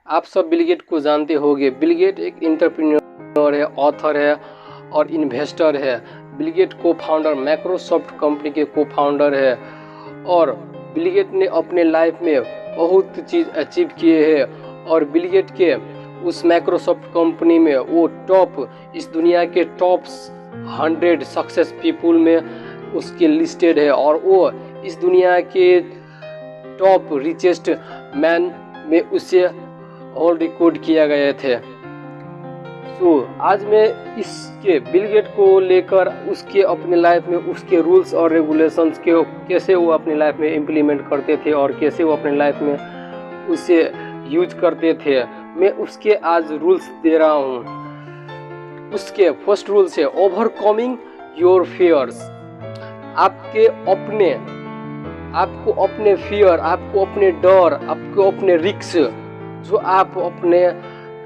आप सब bill gate को जानते होंगे। बिल गेट एक एंटरप्रेन्योर है, ऑथर है और इन्वेस्टर है। बिल गेट को फाउंडर माइक्रोसॉफ्ट कंपनी के को फाउंडर है और बिल गेट ने अपने लाइफ में बहुत चीज़ अचीव किए हैं और बिल गेट के उस माइक्रोसॉफ्ट कंपनी में वो टॉप, इस दुनिया के टॉप 100 सक्सेस पीपुल में उसके लिस्टेड है और वो इस दुनिया के टॉप रिचेस्ट मैन में उसे और रिकॉर्ड किया गए थे। आज मैं इसके बिल गेट को लेकर उसके अपने लाइफ में उसके रूल्स और रेगुलेशंस के कैसे वो अपनी लाइफ में इम्प्लीमेंट करते थे और कैसे वो अपने लाइफ में उसे यूज करते थे, मैं उसके आज रूल्स दे रहा हूँ। उसके फर्स्ट रूल है ओवरकमिंग योर फियर्स। आपको अपने फियर, आपको अपने डर, आपको अपने रिक्स, जो आप अपने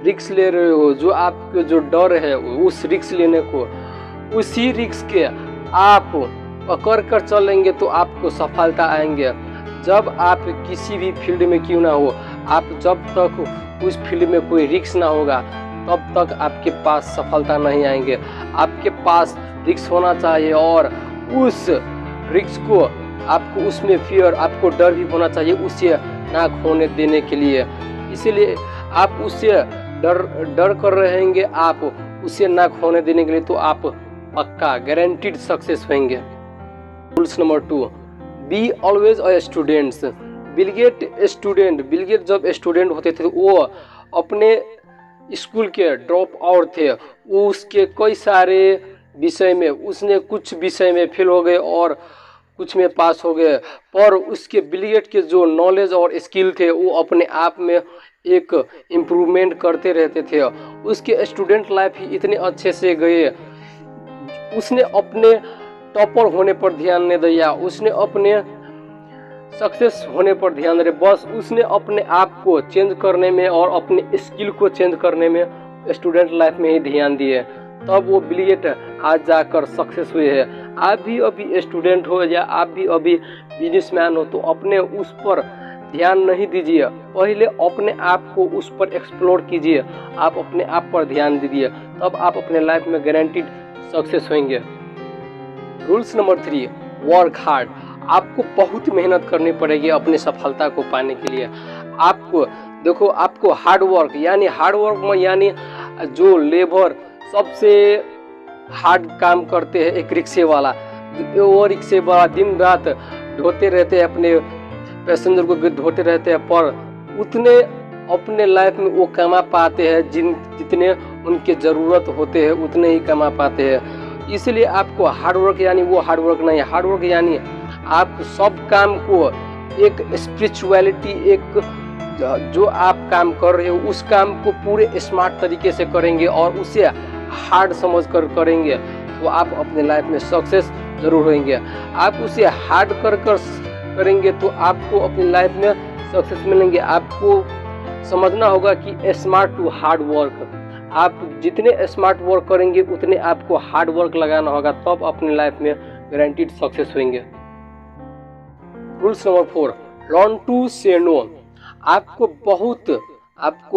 रिक्स ले रहे हो, जो आपके जो डर है उस रिक्स लेने को, उसी रिक्स के आप पकड़ कर चलेंगे तो आपको सफलता आएंगे। जब आप किसी भी फील्ड में क्यों ना हो, आप जब तक उस फील्ड में कोई रिक्स ना होगा तब तक आपके पास सफलता नहीं आएंगे। आपके पास रिक्स होना चाहिए और उस रिक्स को आपको उसमें फियर, आपको डर भी होना चाहिए उसे ना खोने देने के लिए। इसीलिए आप उससे डर कर रहेंगे, आप उसे ना खोने देने के लिए, तो आप पक्का गारंटीड सक्सेस होंगे। Rules number 2, be always a students. Bill Gate जब स्टूडेंट होते थे वो अपने स्कूल के ड्रॉप आउट थे। वो उसके कई सारे विषय में, उसने कुछ विषय में फेल हो गए और कुछ में पास हो गए, पर उसके बिल गेट के जो नॉलेज और स्किल थे वो अपने आप में एक इम्प्रूवमेंट करते रहते थे। उसके स्टूडेंट लाइफ ही इतने अच्छे से गए, उसने अपने टॉपर होने पर ध्यान नहीं दिया, उसने अपने सक्सेस होने पर ध्यान दे, बस उसने अपने आप को चेंज करने में और अपने स्किल को चेंज करने में स्टूडेंट लाइफ में ही ध्यान दिए। तब वो बिल गेट आज जाकर सक्सेस हुए हैं। आप भी अभी स्टूडेंट हो या आप भी अभी बिजनेसमैन हो तो अपने उस पर ध्यान नहीं दीजिए, पहले अपने आप को उस पर एक्सप्लोर कीजिए, आप अपने आप पर ध्यान दीजिए, तब आप अपने लाइफ में गारंटीड सक्सेस होंगे। Rules number 3, work hard. आपको बहुत मेहनत करनी पड़ेगी अपनी सफलता को पाने के लिए। आपको देखो, आपको हार्ड वर्क में यानी जो लेबर सबसे हार्ड काम करते हैं, एक रिक्शे वाला, वो रिक्शे वाला दिन रात ढोते रहते हैं, अपने पैसेंजर को ढोते रहते हैं, पर उतने अपने लाइफ में वो कमा पाते हैं जितने उनके ज़रूरत होते हैं उतने ही कमा पाते हैं। इसलिए आपको हार्डवर्क यानी वो हार्डवर्क नहीं है, हार्डवर्क यानी आप सब काम को एक स्पिरिचुअलिटी, एक जो आप काम कर रहे हो उस काम को पूरे स्मार्ट तरीके से करेंगे और उसे हार्ड समझ कर करेंगे तो आप अपने लाइफ में सक्सेस जरूर होंगे। आप उसे हार्ड कर करेंगे तो आपको अपनी लाइफ में सक्सेस मिलेंगे। आपको समझना होगा कि स्मार्ट टू हार्ड वर्क, आप जितने स्मार्ट वर्क करेंगे उतने आपको हार्ड वर्क लगाना होगा, तब अपनी लाइफ में गारंटीड सक्सेस होंगे। रूल्स नंबर 4, लर्न टू से नो। आपको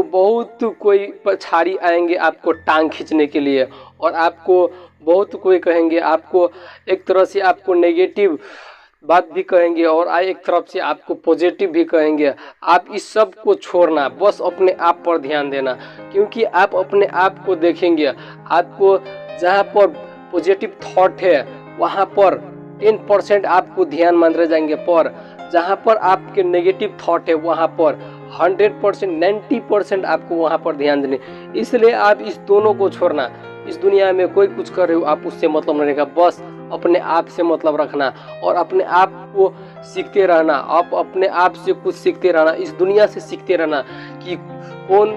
बहुत कोई पछाड़ी आएंगे आपको टांग खींचने के लिए और आपको बहुत कोई कहेंगे, आपको एक तरह से आपको नेगेटिव बात भी कहेंगे और एक तरफ से आपको पॉजिटिव भी कहेंगे। आप इस सब को छोड़ना, बस अपने आप पर ध्यान देना, क्योंकि आप अपने आप को देखेंगे, आपको जहाँ पर पॉजिटिव थॉट है वहाँ पर 10% आपको ध्यान में रह जाएंगे, पर जहाँ पर आपके नेगेटिव थॉट है वहाँ पर 100%, 90% आपको वहाँ पर ध्यान देने। इसलिए आप इस दोनों को छोड़ना। इस दुनिया में कोई कुछ कर रहे हो आप उससे मतलब नहीं रहेगा, बस अपने आप से मतलब रखना और अपने आप को सीखते रहना। आप अपने आप से कुछ सीखते रहना, इस दुनिया से सीखते रहना कि कौन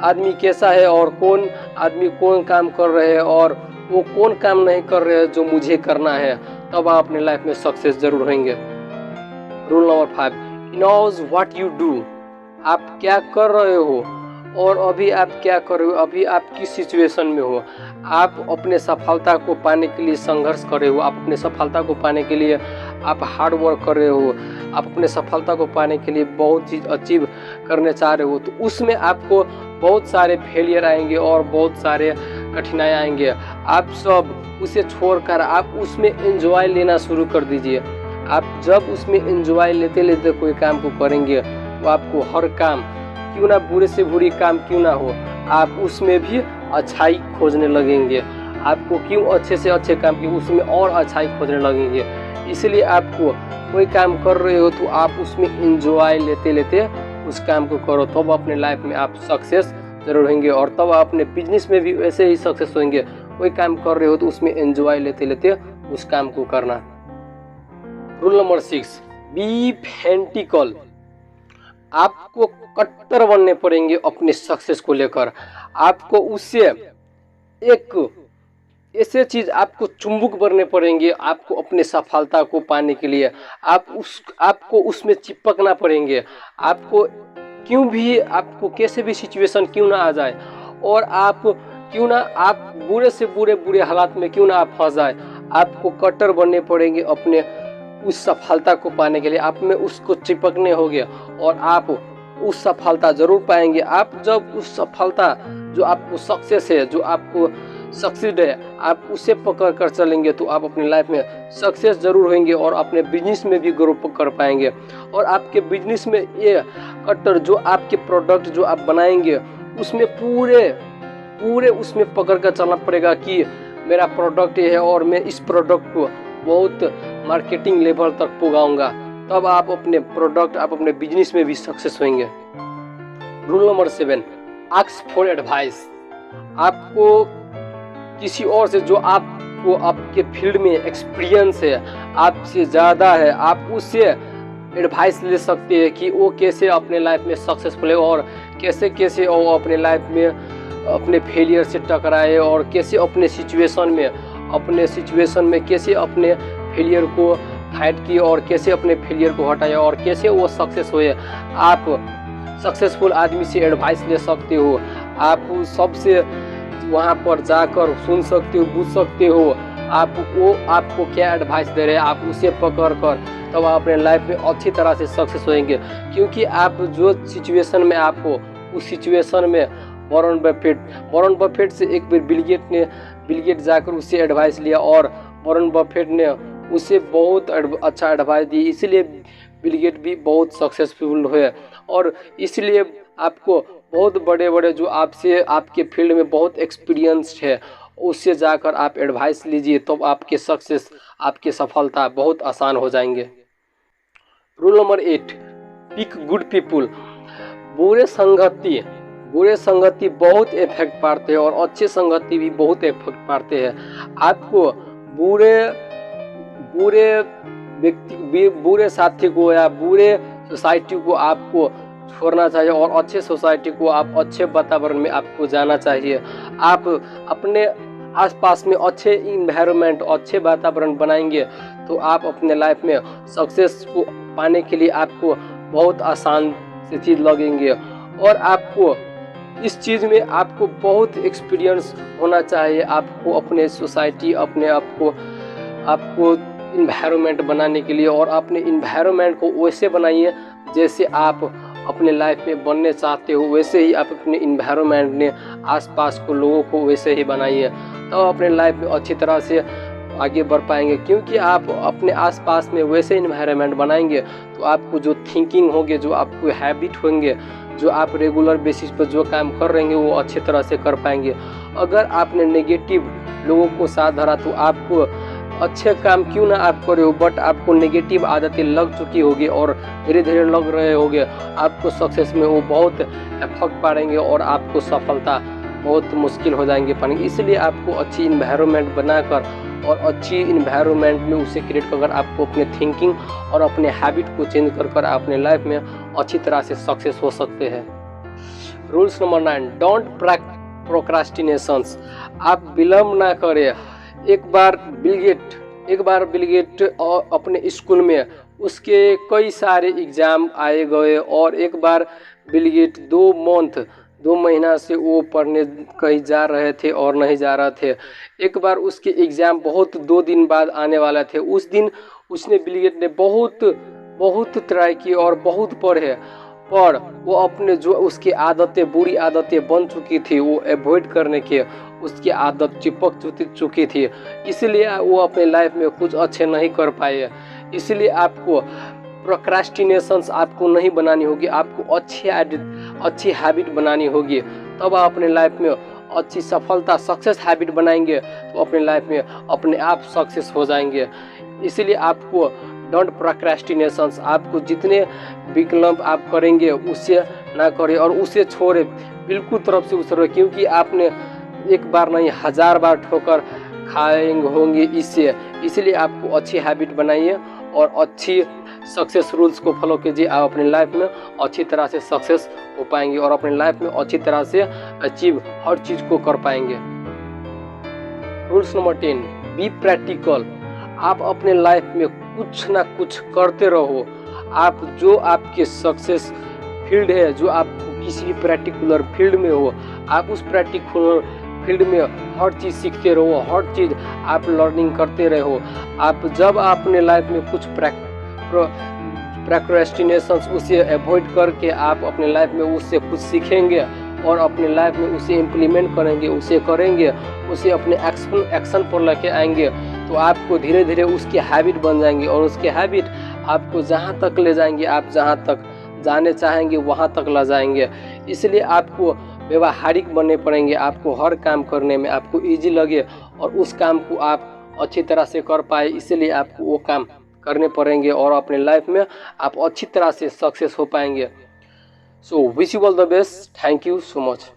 आदमी कैसा है और कौन आदमी कौन काम कर रहे हैं और वो कौन काम नहीं कर रहे हैं जो मुझे करना है, तब आप अपने लाइफ में सक्सेस जरूर होंगे। Rule number 5, knows what you do. आप क्या कर रहे हो और अभी आप क्या कर रहे हो, अभी आप किस सिचुएशन में हो। आप अपने सफलता को पाने के लिए संघर्ष कर रहे हो, आप अपने सफलता को पाने के लिए आप हार्ड वर्क कर रहे हो, आप अपने सफलता को पाने के लिए बहुत चीज़ अचीव करने चाह रहे हो, तो उसमें आपको बहुत सारे फेलियर आएंगे और बहुत सारे कठिनाई आएंगे। आप सब उसे छोड़कर आप उसमें एंजॉय लेना शुरू कर दीजिए। आप जब उसमें एंजॉय लेते लेते कोई काम को करेंगे तो आपको हर काम, क्यों ना बुरे से बुरी काम क्यों ना हो, आप उसमें भी अच्छाई खोजने लगेंगे। आपको क्यों अच्छे से अच्छे काम की उसमें और अच्छाई खोजने लगेंगे। इसलिए आपको कोई काम कर रहे हो तो आप उसमें एंजॉय लेते लेते उस काम को करो, तब अपने लाइफ में आप सक्सेस जरूर होंगे और तब आप अपने बिजनेस में भी वैसे ही सक्सेस होंगे। कोई काम कर रहे हो तो उसमें एंजॉय लेते लेते उस काम को करना। Rule number 6, be fanatical. आपको कट्टर बनने पड़ेंगे अपने सक्सेस को लेकर। आपको उससे एक ऐसे चीज आपको चुंबक बनने पड़ेंगे आपको अपने सफलता को पाने के लिए। आपको उसमें चिपकना पड़ेंगे। आपको क्यों भी, आपको कैसे भी सिचुएशन क्यों ना आ जाए और आप क्यों ना आप बुरे से बुरे हालात में क्यों ना आप फंस जाए, आपको कट्टर बनने पड़ेंगे अपने उस सफलता को पाने के लिए। आप में उसको चिपकने होंगे और आप उस सफलता जरूर पाएंगे। आप जब उस सफलता जो आपको सक्सेस है, जो आपको सक्सीड है, आप उसे पकड़ कर चलेंगे तो आप अपनी लाइफ में सक्सेस जरूर होंगे और अपने बिजनेस में भी ग्रो कर पाएंगे। और आपके बिजनेस में ये कट्टर जो आपके प्रोडक्ट जो आप बनाएंगे उसमें पूरे उसमें पकड़ कर चलना पड़ेगा कि मेरा प्रोडक्ट ये है और मैं इस प्रोडक्ट को बहुत मार्केटिंग लेवल तक पुगाऊंगा, तब आप अपने प्रोडक्ट, आप अपने बिजनेस में भी सक्सेस होंगे। Rule number 7, ask for advice. आपको किसी और से जो आपको आपके फील्ड में एक्सपीरियंस है, आपसे ज़्यादा है, आप उससे एडवाइस ले सकते हैं कि वो कैसे अपने लाइफ में सक्सेसफुल है और कैसे वो अपने लाइफ में अपने फेलियर से टकराए और कैसे अपने सिचुएशन में कैसे अपने फेलियर को फाइट किए और कैसे अपने फेलियर को हटाया और कैसे वो सक्सेस हुए। आप सक्सेसफुल आदमी से एडवाइस ले सकते हो। आप सबसे वहाँ पर जाकर सुन सकते हो, पूछ सकते हो वो आपको क्या एडवाइस दे रहे हैं, आप उसे पकड़ कर तब आप अपने लाइफ में अच्छी तरह से सक्सेस होंगे। क्योंकि आप जो सिचुएशन में आप हो उस सिचुएशन में वॉरेन बफेट से एक बार बिल गेट जाकर उससे एडवाइस लिया और वॉरेन बफेट ने उसे बहुत अच्छा एडवाइस दी, इसलिए बिल गेट भी बहुत सक्सेसफुल हुए। और इसलिए आपको बहुत बड़े जो आपसे आपके फील्ड में बहुत एक्सपीरियंस है उससे जाकर आप एडवाइस लीजिए, तब आपके सक्सेस, आपके सफलता बहुत आसान हो जाएंगे। Rule number 8, pick good people. बुरे संगति बहुत इफेक्ट पाते हैं और अच्छे संगति भी बहुत इफेक्ट पाते हैं। आपको बुरे साथी को या बुरे सोसाइटी को आपको छोड़ना चाहिए और अच्छे सोसाइटी को, आप अच्छे वातावरण में आपको जाना चाहिए। आप अपने आसपास में अच्छे इन्वायरमेंट, अच्छे वातावरण बनाएंगे तो आप अपने लाइफ में सक्सेस को पाने के लिए आपको बहुत आसान से चीज़ लगेंगे। और आपको इस चीज़ में आपको बहुत एक्सपीरियंस होना चाहिए। आपको अपने सोसाइटी, अपने आपको इन्वायरमेंट बनाने के लिए, और अपने इन्वायरमेंट को वैसे बनाइए जैसे आप अपने लाइफ में बनने चाहते हो, वैसे ही आप अपने इन्वायरमेंट ने आसपास को लोगों को वैसे ही बनाइए, तो अपने लाइफ में अच्छी तरह से आगे बढ़ पाएंगे। क्योंकि आप अपने आसपास में वैसे इन्वायरमेंट बनाएंगे तो आपको जो थिंकिंग होंगे, जो आपको हैबिट होंगे, जो आप रेगुलर बेसिस पर जो काम कर रहे हैं वो अच्छी तरह से कर पाएंगे। अगर आपने नेगेटिव लोगों को साथ धरा तो आपको अच्छे काम क्यों ना आप करे हो, बट आपको नेगेटिव आदतें लग चुकी होगी और धीरे धीरे लग रहे होंगे, आपको सक्सेस में वो बहुत इफेक्ट पड़ेंगे और आपको सफलता बहुत मुश्किल हो जाएंगे पाने। इसलिए आपको अच्छी इन्वायरमेंट बनाकर और अच्छी इन्वायरमेंट में उसे क्रिएट कर आपको अपने थिंकिंग और अपने हैबिट को चेंज कर अपने लाइफ में अच्छी तरह से सक्सेस हो सकते हैं। Rules number 9, don't procrastinations. आप विलम्ब ना करें। एक बार बिल गेट अपने स्कूल में उसके कई सारे एग्जाम आए गए और एक बार बिल गेट 2 महीना से वो पढ़ने कहीं जा रहे थे और नहीं जा रहे थे। एक बार उसके एग्ज़ाम बहुत 2 दिन बाद आने वाला थे। उस दिन उसने बिल गेट ने बहुत ट्राई की और बहुत पढ़े, पर वो अपने जो उसकी आदतें, बुरी आदतें बन चुकी थी, वो अवॉइड करने के उसकी आदत चिपक चुकी थी, इसलिए वो अपने लाइफ में कुछ अच्छे नहीं कर पाए। इसलिए आपको प्रोक्रास्टिनेशंस आपको नहीं बनानी होगी, आपको अच्छी हैबिट बनानी होगी, तब आप अपने लाइफ में अच्छी सफलता, सक्सेस हैबिट बनाएंगे तो अपने लाइफ में अपने आप सक्सेस हो जाएंगे। इसलिए आपको डोंट प्रोक्रास्टिनेशंस, आपको जितने विकल्प आप करेंगे उससे ना करें और उसे छोड़े, बिल्कुल तरफ से उसे, क्योंकि आपने एक बार नहीं 1000 बार ठोकर खाएंगे होंगे इससे। इसलिए आपको अच्छी हैबिट बनाइए और अच्छी सक्सेस रूल्स को फॉलो कीजिए। आप अपनी लाइफ में अच्छी तरह से सक्सेस हो पाएंगे और अपनी लाइफ में अच्छी तरह से अचीव हर चीज़ को कर पाएंगे। Rules number 10, be practical. आप अपने लाइफ में कुछ ना कुछ करते रहो। आप जो आपके सक्सेस फील्ड है, जो आप किसी भी पर्टिकुलर फील्ड में हो, आप उस पर्टिकुलर फील्ड में हर चीज़ सीखते रहो, हर चीज़ आप लर्निंग करते रहो। आप जब अपने लाइफ में कुछ प्रोक्रेस्टिनेशंस उसे अवॉइड करके आप अपने लाइफ में उससे कुछ सीखेंगे और अपने लाइफ में उसे इम्प्लीमेंट करेंगे, उसे करेंगे, उसे अपने एक्शन पर लेके आएंगे, तो आपको धीरे धीरे उसकी हैबिट बन जाएंगी और उसके हैबिट आपको जहाँ तक ले जाएंगे, आप जहाँ तक जाने चाहेंगे वहाँ तक ले जाएंगे। इसलिए आपको व्यवहारिक बनने पड़ेंगे, आपको हर काम करने में आपको इजी लगे और उस काम को आप अच्छी तरह से कर पाए, इसलिए आपको वो काम करने पड़ेंगे और अपने लाइफ में आप अच्छी तरह से सक्सेस हो पाएंगे। So wish you all the best. Thank you so much.